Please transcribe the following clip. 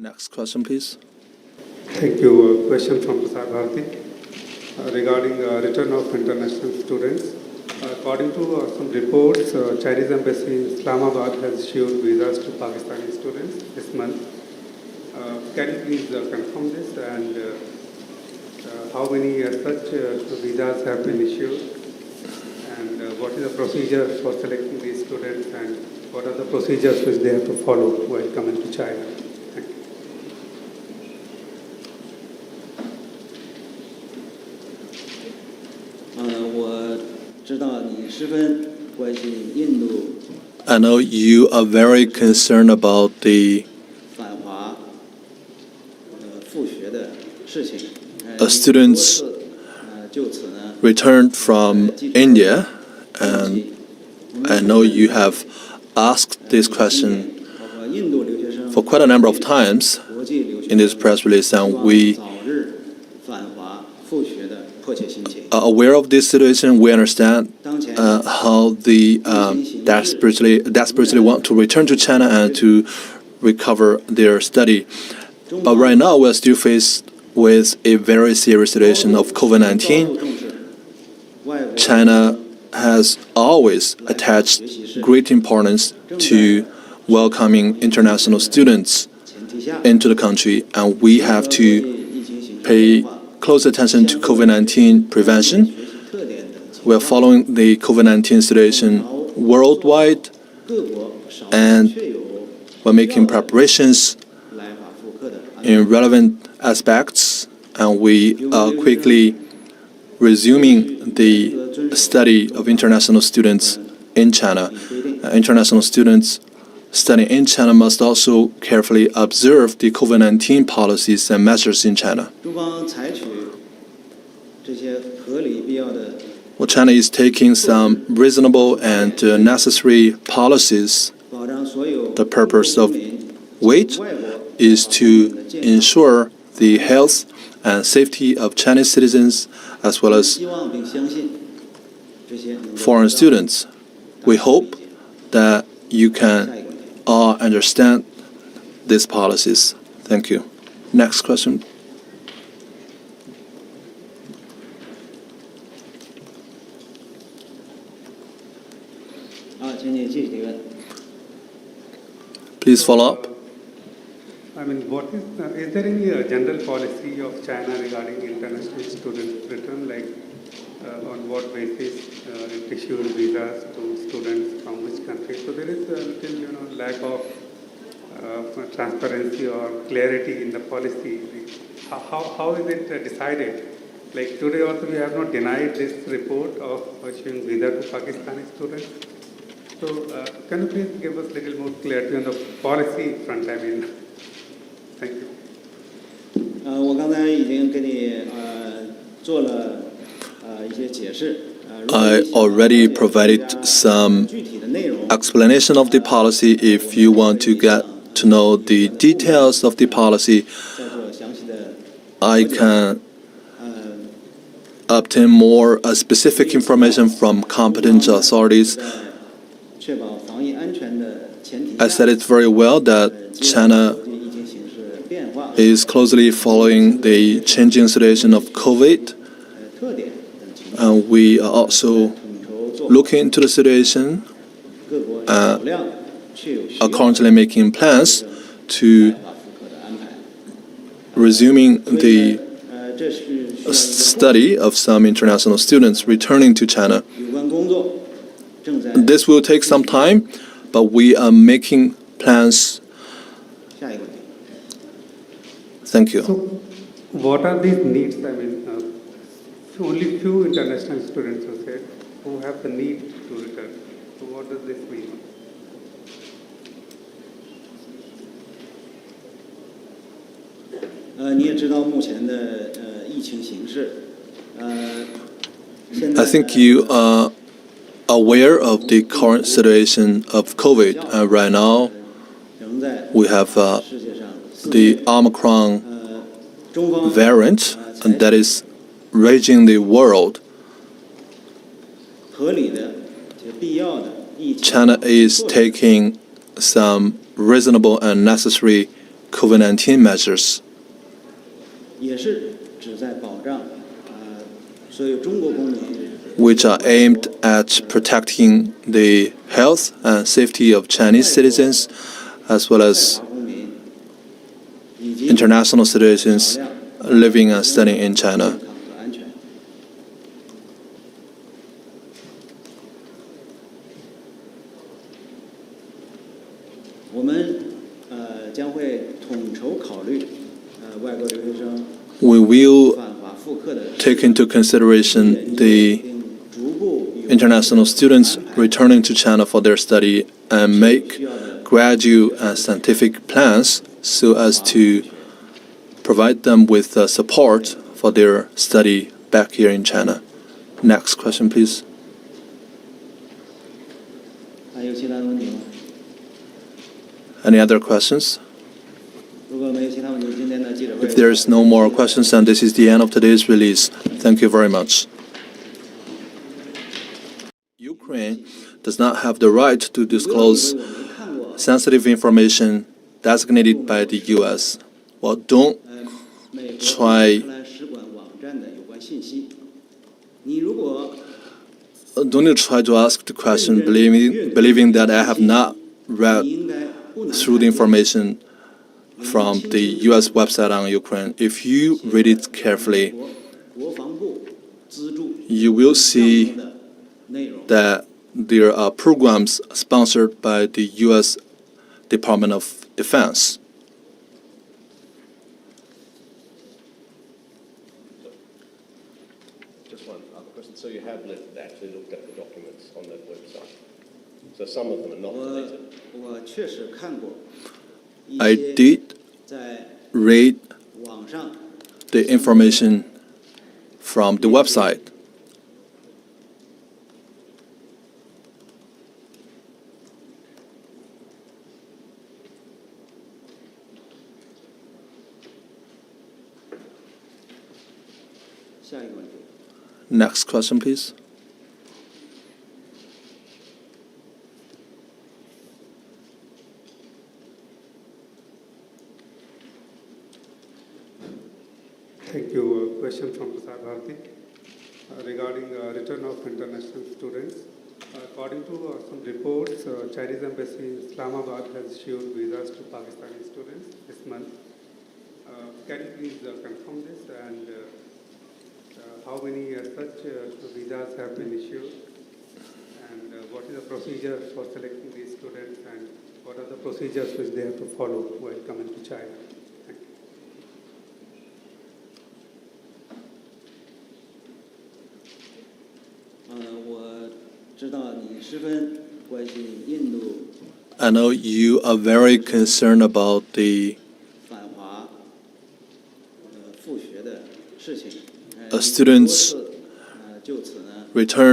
Next question, please. Thank you. Question from Prasar Bharati regarding return of international students. According to some reports, Chinese embassy in Islamabad has issued visas to Pakistani students this month. Can you please confirm this, and how many such visas have been issued, and what is the procedure for selecting these students, and what are the procedures which they have to follow while coming to China? Thank you. I know you are very concerned about the students returned from India, and I know you have asked this question for quite a number of times in this press release, and we are aware of this situation. We understand how the desperately want to return to China and to recover their study. But right now, we're still faced with a very serious situation of COVID-19. China has always attached great importance to welcoming international students into the country, and we have to pay close attention to COVID-19 prevention. We're following the COVID-19 situation worldwide, and we're making preparations in relevant aspects, and we are quickly resuming the study of international students in China. International students studying in China must also carefully observe the COVID-19 policies and measures in China. Well, China is taking some reasonable and necessary policies. The purpose of which is to ensure the health and safety of Chinese citizens as well as foreign students. We hope that you can all understand these policies. Thank you. Next question. Please follow up. I mean, is there any general policy of China regarding international student return, like on what basis it issues visas to students from which country? So there is a little, lack of transparency or clarity in the policy. How is it decided? Like today also we have not denied this report of issuing visa to Pakistani students. So can you please give us a little more clarity on the policy front? I mean, thank you. 我刚才已经跟你做了一些解释。I already provided some explanation of the policy. If you want to get to know the details of the policy, I can obtain more specific information from competent authorities. I said it very well that China is closely following the changing situation of COVID. And we are also looking into the situation, are currently making plans to resuming the study of some international students returning to China. This will take some time, but we are making plans. Thank you. So what are these needs? I mean, only few international students are said who have the need to return. So what does this mean? I think you are aware of the current situation of COVID. Right now, we have the Omicron variant, and that is raging the world. China is taking some reasonable and necessary COVID-19 measures, 也是旨在保障所有中国公民 which are aimed at protecting the health and safety of Chinese citizens as well 在 as 华公民以及 international citizens living and studying in China. 健康和安全。我们将会统筹考虑外国留学生 We will 返华复课的 take into consideration the 并逐步有 international students returning to China for their study and make graduate and scientific plans so as to provide them with support for their study back here in China. Next question, please. 还有其他的问题吗？ Any other questions? 如果没有其他问题，今天的记者会 If there is no more questions, then this is the end of today's release. Thank you very much. Ukraine does not have the right to 不要以 disclose 为我没看过 sensitive information designated by the U.S. Well, don't 美国 try- 乌克兰使馆网站的有关信息。你如果 don't you try to ask the question believing that I have not 你 read 应该不能 through the information from the U.S. website on Ukraine. If you read it carefully, 国防部资助 you will see 的内容。 that there are programs sponsored by the U.S. Department of Defense. Just one other question. So you have actually looked at the documents on that website. So some of them are not 我 deleted. 我确实看过一 I 些 did 在 read 网上 the information from the website. Next question, please. Thank you. Question from Prasar Bharati regarding return of international students. According to some reports, Chinese embassy in Islamabad has issued visas to Pakistani students this month. Can you please confirm this, and how many such visas have been issued, and what is the procedure for selecting these students, and what are the procedures which they have to follow while coming to China? Thank you. 我知道你十分关心印度 I know you are very concerned about the 返华复学的事情。 students 就此呢。 return